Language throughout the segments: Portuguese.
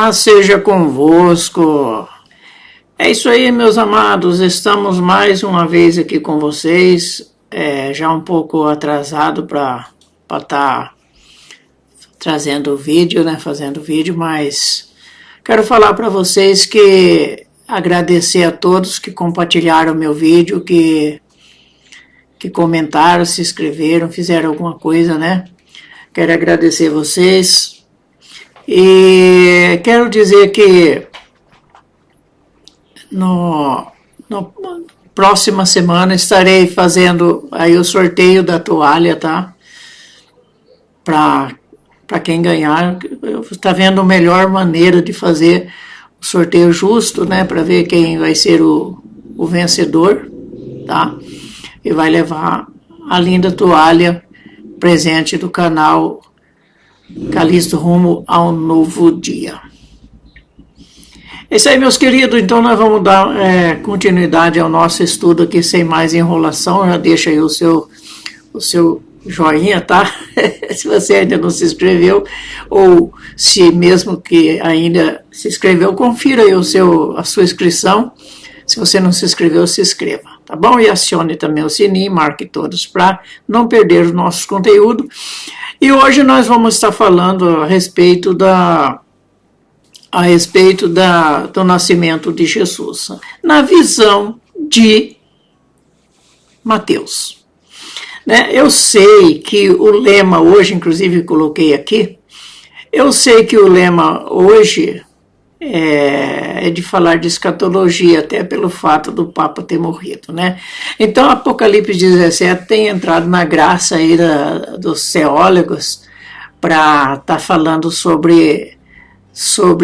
Paz seja convosco. É isso aí, meus amados. Estamos mais uma vez aqui com vocês, já um pouco atrasado para estar trazendo o vídeo, né? Fazendo vídeo, mas quero falar para vocês que agradecer a todos que compartilharam meu vídeo, que comentaram, se inscreveram, fizeram alguma coisa, né? Quero agradecer vocês. E quero dizer que no próxima semana estarei fazendo aí o sorteio da toalha, tá? Para quem ganhar, está vendo a melhor maneira de fazer o sorteio justo, né? Para ver quem vai ser o vencedor, tá? E vai levar a linda toalha, presente do canal Calixto Rumo ao Novo Dia. É isso aí, meus queridos. Então nós vamos dar continuidade ao nosso estudo aqui sem mais enrolação. Já deixa aí o seu joinha, tá? Se você ainda não se inscreveu, ou se mesmo que ainda se inscreveu, confira aí a sua inscrição. Se você não se inscreveu, se inscreva, tá bom? E acione também o sininho, marque todos para não perder os nossos conteúdos. E hoje nós vamos estar falando a respeito do nascimento de Jesus, na visão de Mateus. Né? Eu sei que o lema hoje, inclusive coloquei aqui, eu sei que o lema hoje é de falar de escatologia, até pelo fato do Papa ter morrido, né? Então, Apocalipse 17 tem entrado na graça aí dos teólogos para estar falando sobre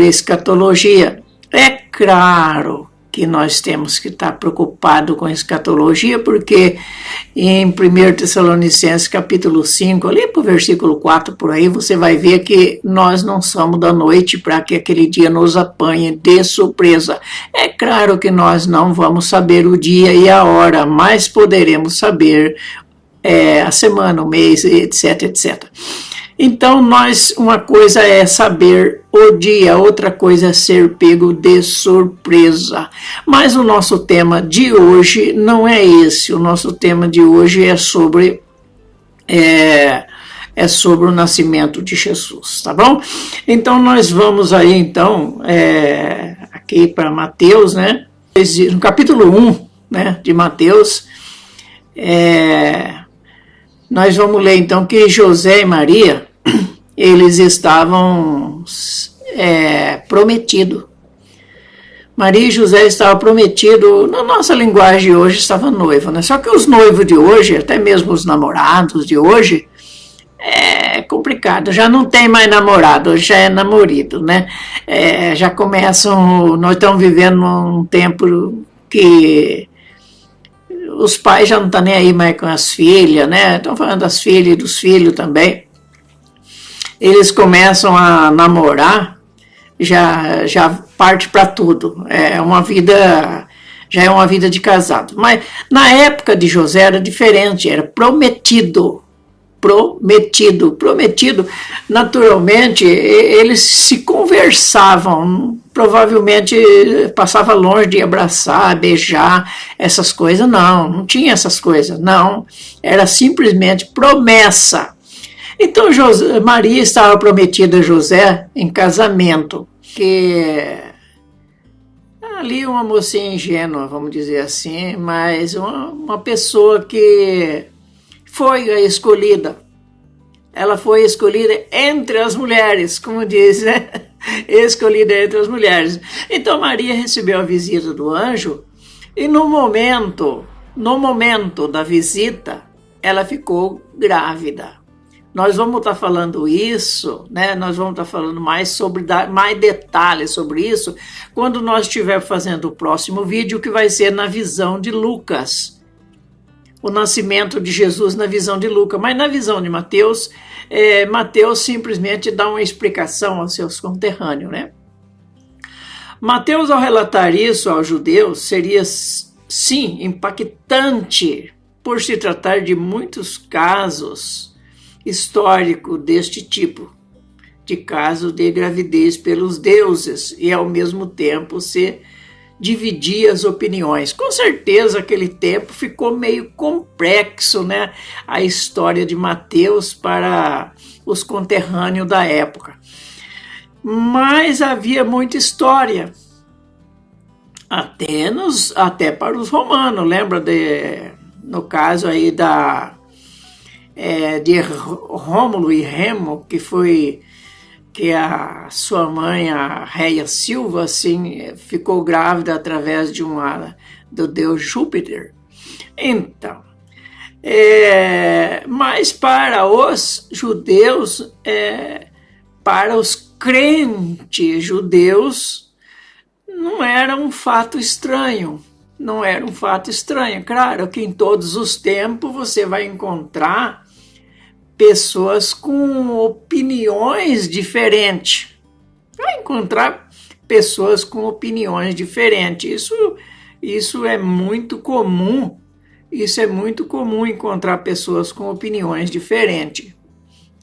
escatologia. É claro que nós temos que estar preocupados com escatologia, porque em 1 Tessalonicenses capítulo 5, ali para o versículo 4, por aí, você vai ver que nós não somos da noite para que aquele dia nos apanhe de surpresa. É claro que nós não vamos saber o dia e a hora, mas poderemos saber a semana, o mês, etc, etc. Então, uma coisa é saber o dia, outra coisa é ser pego de surpresa. Mas o nosso tema de hoje não é esse. O nosso tema de hoje é sobre o nascimento de Jesus, tá bom? Então, nós vamos aí, então, aqui para Mateus, né? No capítulo 1, né, de Mateus, nós vamos ler, então, que José e Maria, eles estavam prometidos. Maria e José estavam prometidos, na nossa linguagem de hoje, estava noivo, né? Só que os noivos de hoje, até mesmo os namorados de hoje, é complicado, já não tem mais namorado, já é namorido, né? Já começam, nós estamos vivendo um tempo que os pais já não estão nem aí mais com as filhas, né? Estão falando das filhas e dos filhos também. Eles começam a namorar, já parte para tudo. Já é uma vida de casado. Mas na época de José era diferente, era prometido. Naturalmente, eles se conversavam, provavelmente passava longe de abraçar, beijar, essas coisas, não tinha essas coisas, não, era simplesmente promessa. Então Maria estava prometida a José em casamento, que ali uma mocinha ingênua, vamos dizer assim, mas uma pessoa que foi a escolhida. Ela foi escolhida entre as mulheres, como diz, né? Escolhida entre as mulheres. Então Maria recebeu a visita do anjo e no momento da visita, ela ficou grávida. Nós vamos estar falando isso, né? Nós vamos estar falando mais detalhes sobre isso quando nós estivermos fazendo o próximo vídeo, que vai ser na visão de Lucas. O nascimento de Jesus na visão de Lucas. Mas na visão de Mateus, Mateus simplesmente dá uma explicação aos seus conterrâneos, né? Mateus, ao relatar isso aos judeus, seria, sim, impactante por se tratar de muitos casos histórico deste tipo. de caso de gravidez pelos deuses e, ao mesmo tempo, se dividia as opiniões. Com certeza, aquele tempo ficou meio complexo, né? A história de Mateus para os conterrâneos da época. Mas havia muita história, até para os romanos. Lembra no caso aí de Rômulo e Remo, que a sua mãe, a Réia Silva, assim, ficou grávida através do deus Júpiter. Então, mas para os judeus, para os crentes judeus, não era um fato estranho. Não era um fato estranho. Claro que em todos os tempos você vai encontrar pessoas com opiniões diferentes. Vai encontrar pessoas com opiniões diferentes. Isso é muito comum. Isso é muito comum, encontrar pessoas com opiniões diferentes,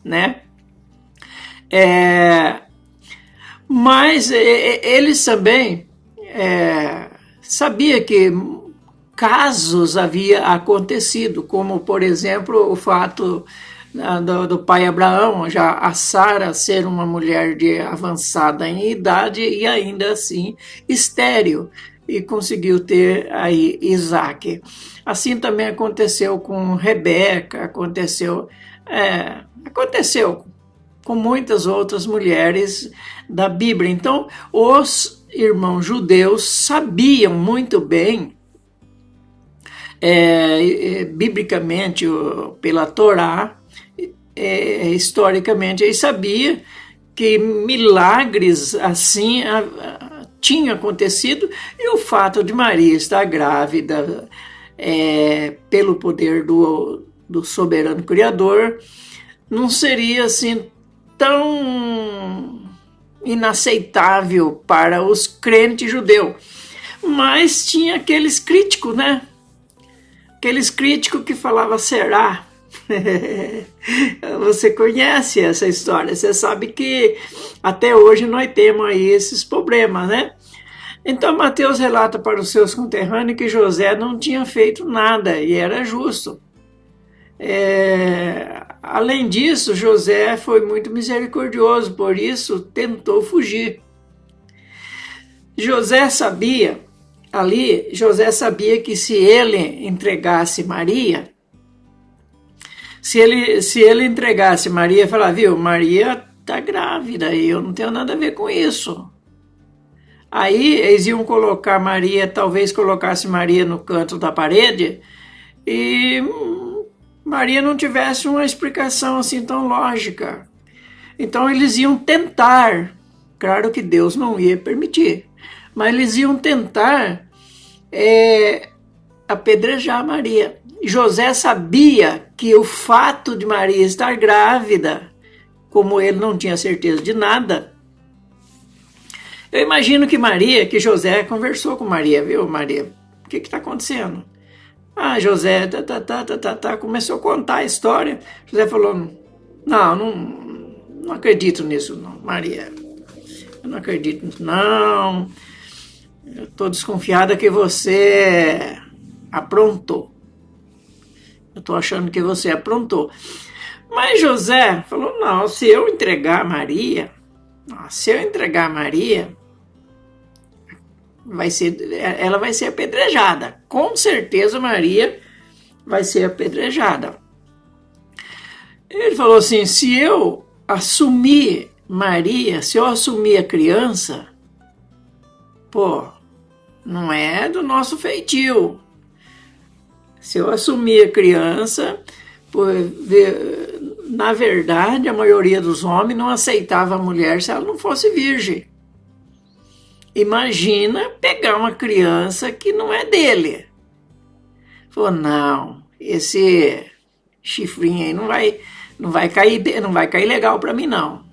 né? Mas eles também sabiam que casos havia acontecido, como, por exemplo, o fato do pai Abraão, já a Sara ser uma mulher avançada em idade e ainda assim estéril, e conseguiu ter aí Isaac. Assim também aconteceu com Rebeca, aconteceu com muitas outras mulheres da Bíblia. Então, os irmãos judeus sabiam muito bem, biblicamente, pela Torá, historicamente, eles sabiam que milagres assim tinham acontecido, e o fato de Maria estar grávida pelo poder do soberano Criador não seria assim tão inaceitável para os crentes judeus. Mas tinha aqueles críticos, né? Aqueles críticos que falavam, será? Você conhece essa história, você sabe que até hoje nós temos aí esses problemas, né? Então Mateus relata para os seus conterrâneos que José não tinha feito nada e era justo. Além disso, José foi muito misericordioso, por isso tentou fugir. José sabia que se ele entregasse Maria, se ele entregasse Maria, falar, viu, Maria está grávida e eu não tenho nada a ver com isso. Aí eles iam colocar Maria, talvez colocasse Maria no canto da parede e Maria não tivesse uma explicação assim tão lógica. Então eles iam tentar, claro que Deus não ia permitir, mas eles iam tentar apedrejar Maria. José sabia que o fato de Maria estar grávida, como ele não tinha certeza de nada, eu imagino que José conversou com Maria, viu, Maria? O que está acontecendo? José, começou a contar a história. José falou, não acredito nisso, não, Maria. Eu não acredito nisso, não. Eu estou desconfiada que você aprontou. Eu estou achando que você aprontou. Mas José falou, não, se eu entregar Maria, ela vai ser apedrejada. Com certeza Maria vai ser apedrejada. Ele falou assim, se eu assumir Maria, se eu assumir a criança, não é do nosso feitio. Se eu assumir a criança, na verdade, a maioria dos homens não aceitava a mulher se ela não fosse virgem. Imagina pegar uma criança que não é dele. Falou, não, esse chifrinho aí não vai cair legal para mim, não.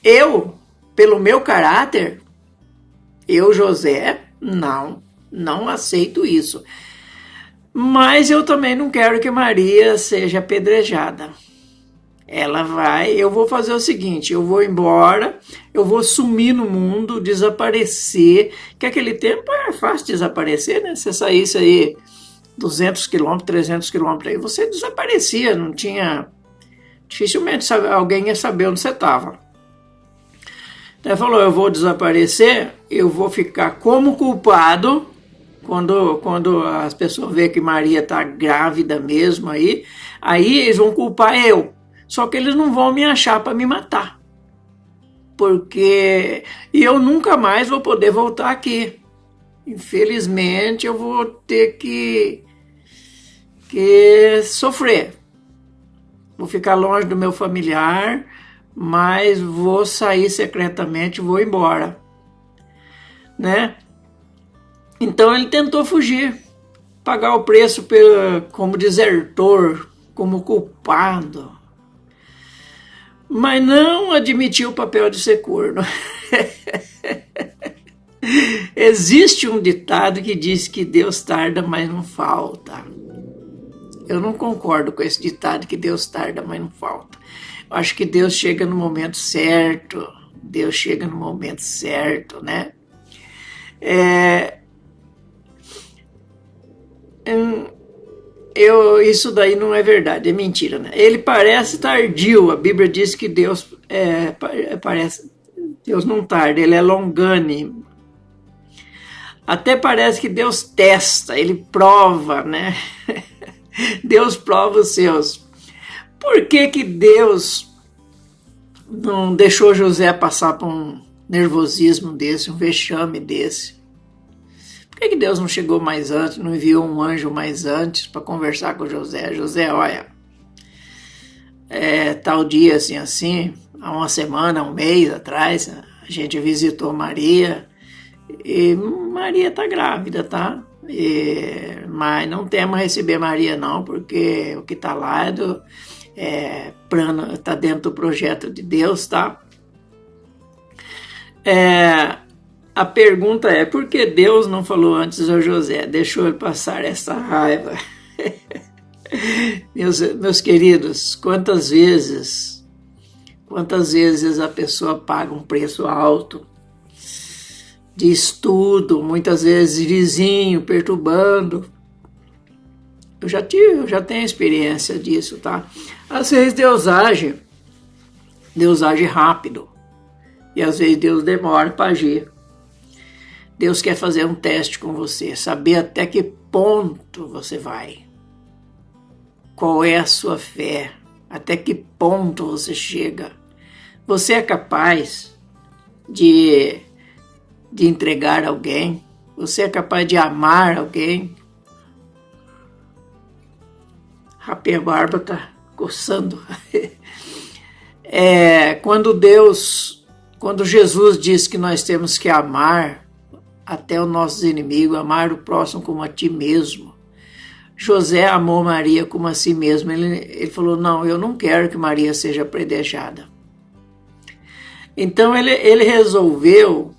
Eu, pelo meu caráter, José, não aceito isso. Mas eu também não quero que Maria seja apedrejada. Ela vai, eu vou fazer o seguinte, eu vou embora, eu vou sumir no mundo, desaparecer, que aquele tempo é fácil desaparecer, né? Você saísse aí 200 quilômetros, 300 quilômetros aí, você desaparecia, não tinha... Dificilmente alguém ia saber onde você estava. Então ele falou, eu vou desaparecer, eu vou ficar como culpado, quando as pessoas veem que Maria está grávida mesmo aí eles vão culpar eu. Só que eles não vão me achar para me matar. Porque eu nunca mais vou poder voltar aqui. Infelizmente eu vou ter que sofrer. Vou ficar longe do meu familiar, mas vou sair secretamente, vou embora. Né? Então ele tentou fugir, pagar o preço como desertor, como culpado. Mas não admitiu o papel de ser corno. Existe um ditado que diz que Deus tarda, mas não falta. Eu não concordo com esse ditado que Deus tarda, mas não falta. Eu acho que Deus chega no momento certo. Deus chega no momento certo, né? Isso daí não é verdade, é mentira, né? Ele parece tardio. A Bíblia diz que Deus Deus não tarda, ele é longânimo. Até parece que Deus testa, ele prova, né? Deus prova os seus. Por que Deus não deixou José passar por um nervosismo desse, um vexame desse? Por que Deus não chegou mais antes, não enviou um anjo mais antes para conversar com José? José, olha, tal dia assim, há uma semana, um mês atrás, a gente visitou Maria e Maria está grávida, tá? Mas não temos a receber Maria não, porque o que está lá está dentro do projeto de Deus, tá? A pergunta é, por que Deus não falou antes ao José? Deixou ele passar essa raiva? Meus queridos, quantas vezes a pessoa paga um preço alto de estudo, muitas vezes vizinho perturbando. Eu já tenho experiência disso, tá? Às vezes Deus age rápido e às vezes Deus demora para agir. Deus quer fazer um teste com você, saber até que ponto você vai. Qual é a sua fé? Até que ponto você chega? Você é capaz de entregar alguém? Você é capaz de amar alguém? Rapaz, a barba está coçando. Quando Jesus diz que nós temos que amar até os nossos inimigos, amar o próximo como a ti mesmo. José amou Maria como a si mesmo. Ele falou, não, eu não quero que Maria seja apedrejada. Então ele resolveu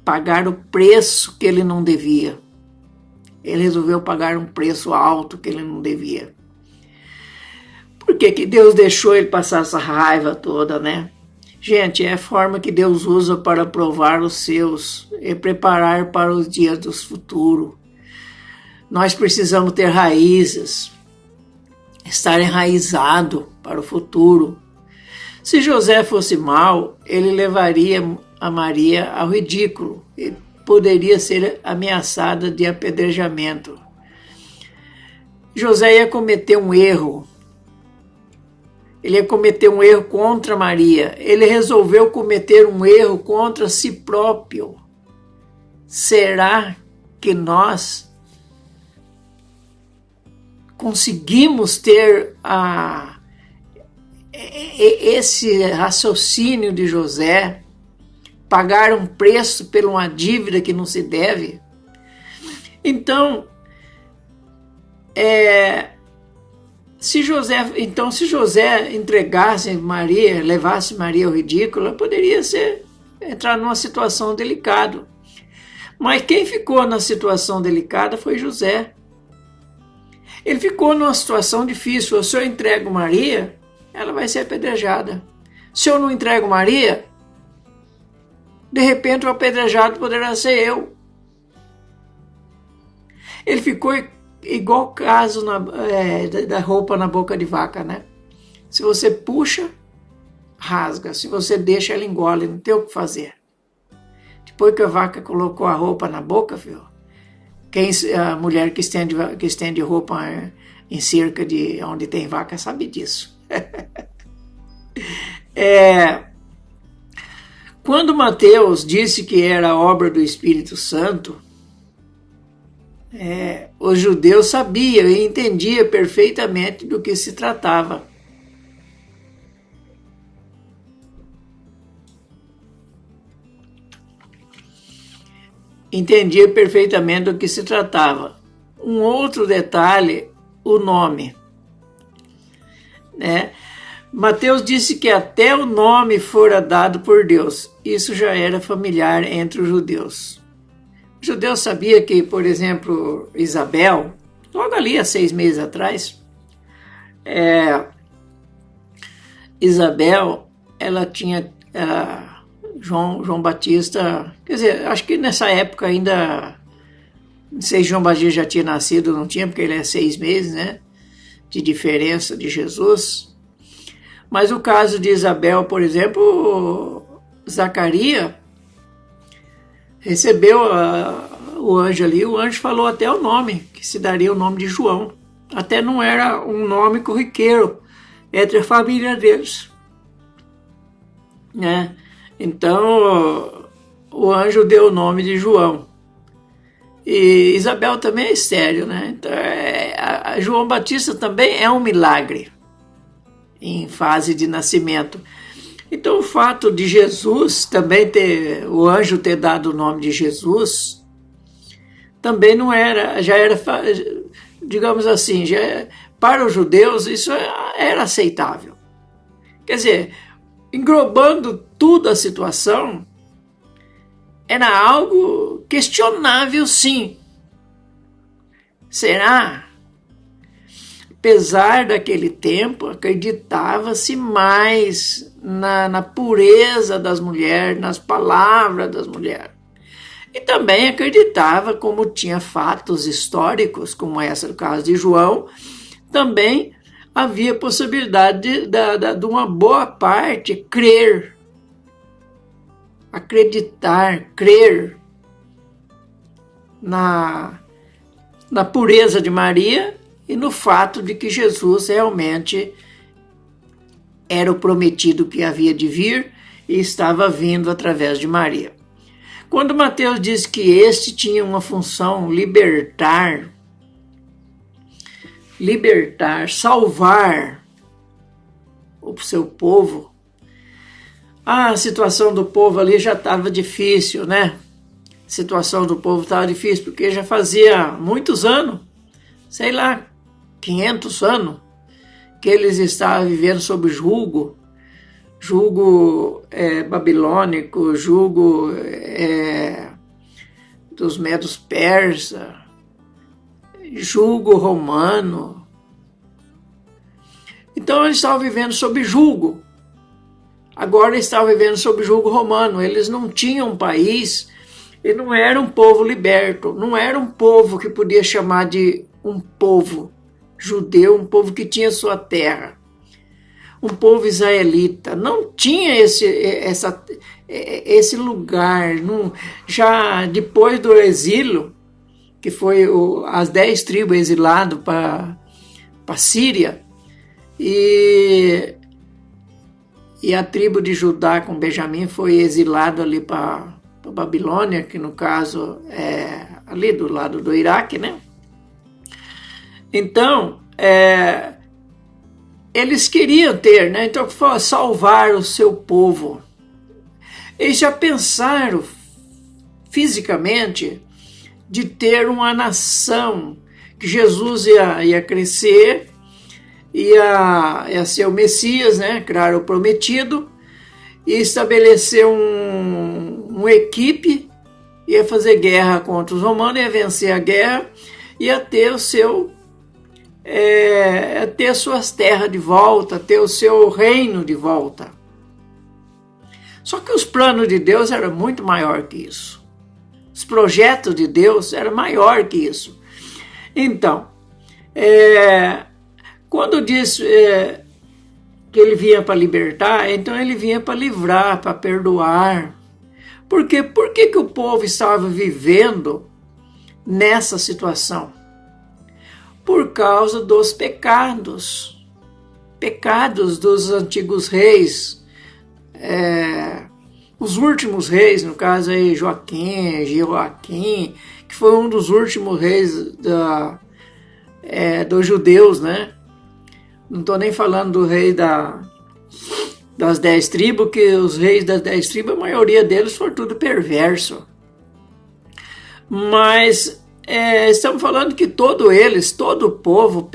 pagar o preço que ele não devia. Ele resolveu pagar um preço alto que ele não devia. Por que Deus deixou ele passar essa raiva toda, né? Gente, é a forma que Deus usa para provar os seus e preparar para os dias do futuro. Nós precisamos ter raízes, estar enraizado para o futuro. Se José fosse mau, ele levaria a Maria ao ridículo e poderia ser ameaçada de apedrejamento. José ia cometer um erro. Ele ia cometer um erro contra Maria. Ele resolveu cometer um erro contra si próprio. Será que nós conseguimos ter esse raciocínio de José? Pagar um preço por uma dívida que não se deve? Então, se José entregasse Maria, levasse Maria ao ridículo, ela poderia entrar numa situação delicada. Mas quem ficou na situação delicada foi José. Ele ficou numa situação difícil. Se eu entrego Maria, ela vai ser apedrejada. Se eu não entrego Maria, de repente o apedrejado poderá ser eu. Ele ficou igual o caso da roupa na boca de vaca, né? Se você puxa, rasga. Se você deixa, ela engole, não tem o que fazer. Depois que a vaca colocou a roupa na boca, viu? A mulher que estende roupa em cerca de onde tem vaca sabe disso. Quando Mateus disse que era obra do Espírito Santo, os judeus sabiam e entendiam perfeitamente do que se tratava. Entendia perfeitamente do que se tratava. Um outro detalhe, o nome. Mateus disse que até o nome fora dado por Deus. Isso já era familiar entre os judeus. Os judeus sabiam que, por exemplo, Isabel, logo ali há 6 meses atrás, Isabel, ela tinha... João Batista, quer dizer, acho que nessa época ainda, não sei se João Batista já tinha nascido, não tinha, porque ele é 6 meses, né, de diferença de Jesus. Mas o caso de Isabel, por exemplo, Zacarias recebeu o anjo ali, o anjo falou até o nome, que se daria o nome de João. Até não era um nome corriqueiro entre a família deles, né? Então, o anjo deu o nome de João. E Isabel também é estéril, né? Então, João Batista também é um milagre em fase de nascimento. Então, o fato de Jesus também o anjo ter dado o nome de Jesus, também não era, já era, digamos assim, para os judeus isso era aceitável. Quer dizer, englobando tudo a situação, era algo questionável, sim. Será? Apesar daquele tempo, acreditava-se mais na pureza das mulheres, nas palavras das mulheres. E também acreditava, como tinha fatos históricos, como esse do caso de João, também havia possibilidade de uma boa parte crer, acreditar, crer na pureza de Maria e no fato de que Jesus realmente era o prometido que havia de vir e estava vindo através de Maria. Quando Mateus diz que este tinha uma função libertar, salvar o seu povo, a situação do povo ali já estava difícil, né? A situação do povo estava difícil, porque já fazia muitos anos, sei lá, 500 anos, que eles estavam vivendo sob julgo babilônico, julgo dos medos persas, julgo romano. Então eles estavam vivendo sob julgo. Agora estavam vivendo sob julgo romano. Eles não tinham um país, e não era um povo liberto, não era um povo que podia chamar de um povo judeu, um povo que tinha sua terra, um povo israelita. Não tinha esse lugar. Não, já depois do exílio, que foi as 10 tribos exiladas para a Síria, e a tribo de Judá com Benjamim foi exilado ali para Babilônia, que no caso é ali do lado do Iraque, né? Então, eles queriam ter, né? Então, salvar o seu povo. Eles já pensaram fisicamente de ter uma nação, que Jesus ia crescer, ia ser o Messias, né? Claro, o prometido, e estabelecer uma equipe, ia fazer guerra contra os romanos, ia vencer a guerra, ia ter o seu ter suas terras de volta, ter o seu reino de volta. Só que os planos de Deus eram muito maior que isso. Os projetos de Deus eram maior que isso. Então, quando diz que ele vinha para libertar, então ele vinha para livrar, para perdoar. Porque por que o povo estava vivendo nessa situação? Por causa dos pecados dos antigos reis, os últimos reis, no caso aí Jeoaquim, que foi um dos últimos reis dos judeus, né? Não estou nem falando do rei das 10 tribos, que os reis das 10 tribos, a maioria deles foram tudo perverso. Mas estamos falando que todo o povo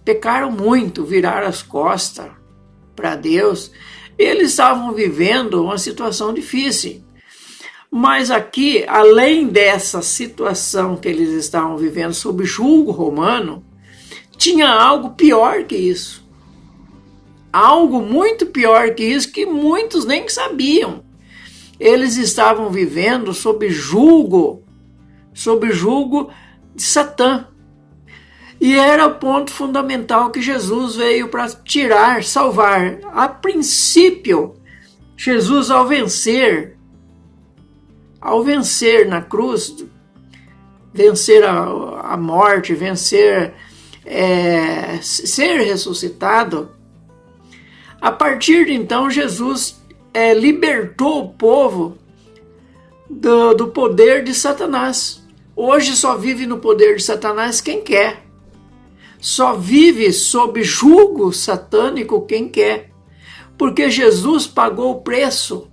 pecaram muito, viraram as costas para Deus. Eles estavam vivendo uma situação difícil. Mas aqui, além dessa situação que eles estavam vivendo sob julgo romano, tinha algo pior que isso. Algo muito pior que isso, que muitos nem sabiam. Eles estavam vivendo sob julgo de Satã. E era o ponto fundamental que Jesus veio para tirar, salvar. A princípio, Jesus, ao vencer na cruz, vencer a morte, ser ressuscitado, a partir de então Jesus libertou o povo do poder de Satanás. Hoje só vive no poder de Satanás quem quer. Só vive sob julgo satânico quem quer. Porque Jesus pagou o preço.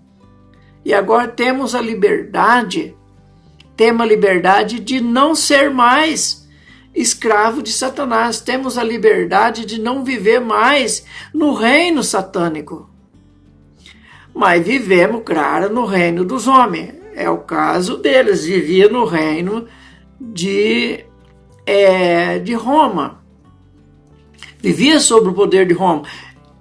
E agora temos a liberdade de não ser mais escravo de Satanás. Temos a liberdade de não viver mais no reino satânico. Mas vivemos, claro, no reino dos homens. É o caso deles, vivia no reino de Roma. Vivia sob o poder de Roma.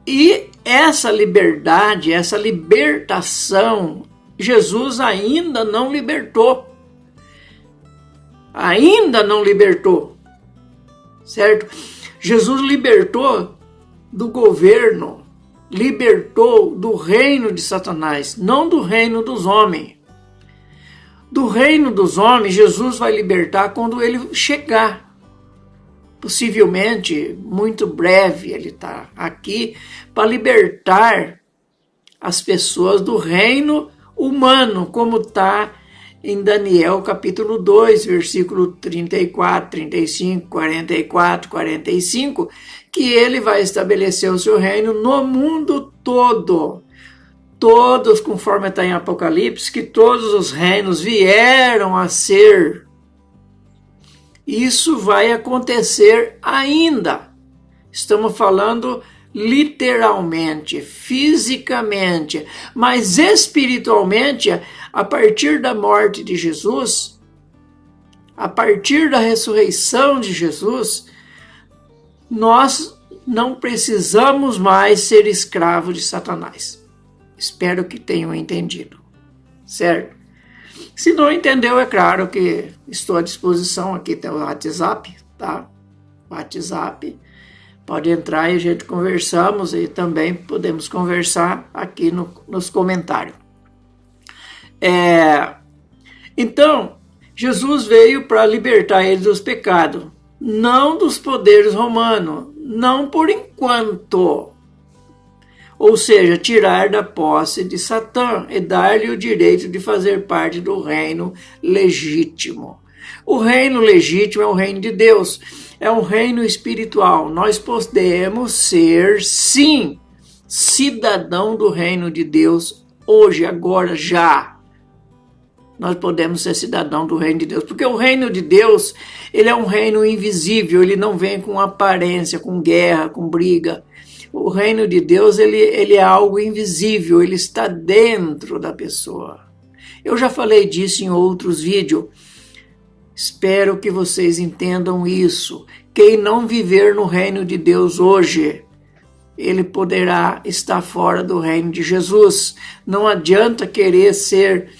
E essa liberdade, essa libertação, Jesus ainda não libertou. Ainda não libertou. Certo? Jesus libertou do governo, libertou do reino de Satanás, não do reino dos homens. Do reino dos homens, Jesus vai libertar quando ele chegar. Possivelmente, muito breve, ele está aqui para libertar as pessoas do reino humano, como está em Daniel capítulo 2, versículo 34, 35, 44, 45, que ele vai estabelecer o seu reino no mundo todo. Todos, conforme está em Apocalipse, que todos os reinos vieram a ser. Isso vai acontecer ainda. Estamos falando literalmente, fisicamente, mas espiritualmente, a partir da morte de Jesus, a partir da ressurreição de Jesus, nós não precisamos mais ser escravos de Satanás. Espero que tenham entendido, certo? Se não entendeu, é claro que estou à disposição, aqui tem o WhatsApp, tá? WhatsApp, pode entrar e a gente conversamos e também podemos conversar aqui nos comentários. Então, Jesus veio para libertar eles dos pecados, não dos poderes romanos, não por enquanto. Ou seja, tirar da posse de Satã e dar-lhe o direito de fazer parte do reino legítimo. O reino legítimo é o reino de Deus, é um reino espiritual. Nós podemos ser, sim, cidadão do reino de Deus, hoje, agora, já. Nós podemos ser cidadão do reino de Deus, porque o reino de Deus, ele é um reino invisível, ele não vem com aparência, com guerra, com briga. O reino de Deus, ele é algo invisível, ele está dentro da pessoa. Eu já falei disso em outros vídeos. Espero que vocês entendam isso. Quem não viver no reino de Deus hoje, ele poderá estar fora do reino de Jesus. Não adianta querer ser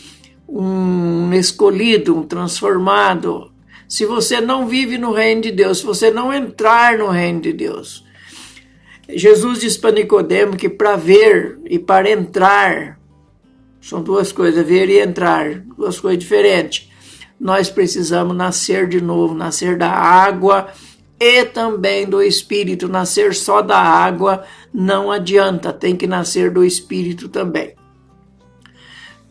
um escolhido, um transformado, se você não vive no reino de Deus, se você não entrar no reino de Deus. Jesus diz para Nicodemo que para ver e para entrar, são duas coisas, ver e entrar, duas coisas diferentes. Nós precisamos nascer de novo, nascer da água e também do Espírito. Nascer só da água não adianta, tem que nascer do Espírito também,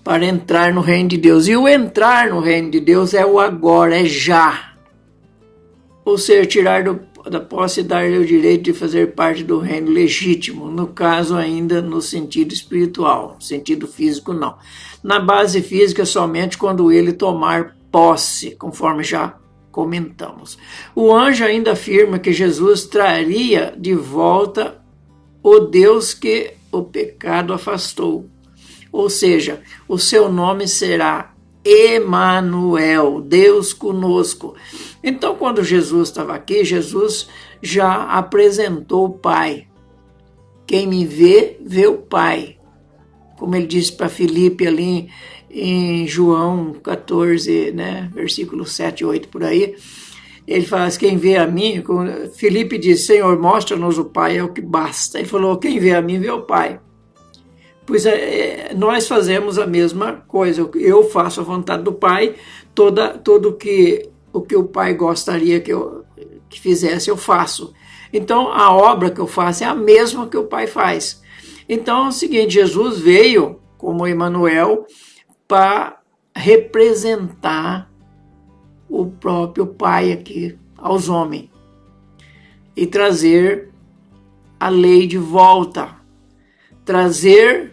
para entrar no reino de Deus. E o entrar no reino de Deus é o agora, é já. Ou seja, tirar da posse e dar-lhe o direito de fazer parte do reino legítimo, no caso ainda no sentido espiritual, no sentido físico não. Na base física somente quando ele tomar posse, conforme já comentamos. O anjo ainda afirma que Jesus traria de volta o Deus que o pecado afastou. Ou seja, o seu nome será Emanuel, Deus conosco. Então, quando Jesus estava aqui, Jesus já apresentou o Pai. Quem me vê, vê o Pai. Como ele disse para Filipe ali em João 14, né, versículo 7 e 8 por aí, ele fala assim, quem vê a mim, Filipe disse, Senhor, mostra-nos o Pai, é o que basta. Ele falou, quem vê a mim, vê o Pai. Pois nós fazemos a mesma coisa, eu faço a vontade do Pai, todo o que o Pai gostaria que fizesse, eu faço. Então, a obra que eu faço é a mesma que o Pai faz. Então, é o seguinte, Jesus veio como Emanuel para representar o próprio Pai aqui aos homens e trazer a lei de volta, trazer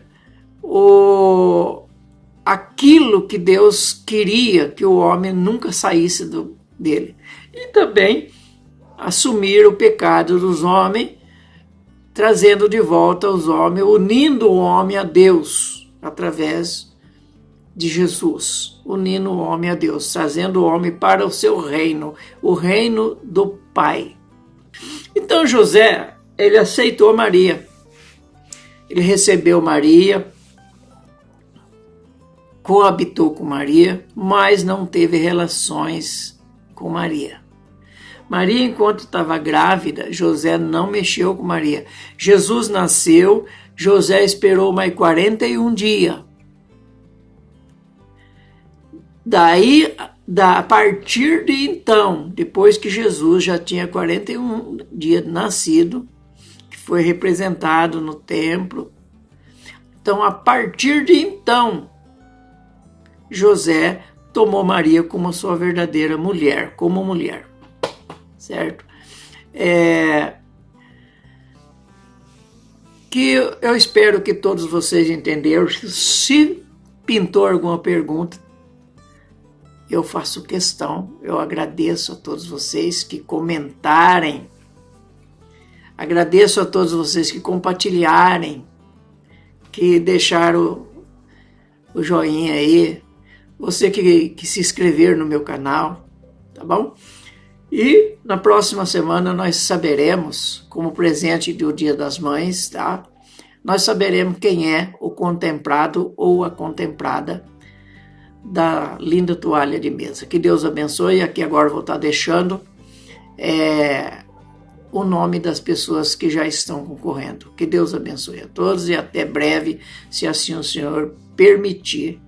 aquilo que Deus queria que o homem nunca saísse dele. E também assumir o pecado dos homens, trazendo de volta os homens, unindo o homem a Deus, através de Jesus, unindo o homem a Deus, trazendo o homem para o seu reino, o reino do Pai. Então José, ele aceitou Maria, ele recebeu Maria, coabitou com Maria, mas não teve relações com Maria. Maria, enquanto estava grávida, José não mexeu com Maria. Jesus nasceu, José esperou mais 41 dias. Daí, a partir de então, depois que Jesus já tinha 41 dias nascido, que foi representado no templo, então, a partir de então, José tomou Maria como sua verdadeira mulher, como mulher, certo? Que eu espero que todos vocês entenderam. Se pintou alguma pergunta, eu faço questão, eu agradeço a todos vocês que comentarem, agradeço a todos vocês que compartilharem, que deixaram o joinha aí, você que se inscrever no meu canal, tá bom? E na próxima semana nós saberemos, como presente do Dia das Mães, tá? Nós saberemos quem é o contemplado ou a contemplada da linda toalha de mesa. Que Deus abençoe. Aqui agora vou estar deixando o nome das pessoas que já estão concorrendo. Que Deus abençoe a todos e até breve, se assim o Senhor permitir.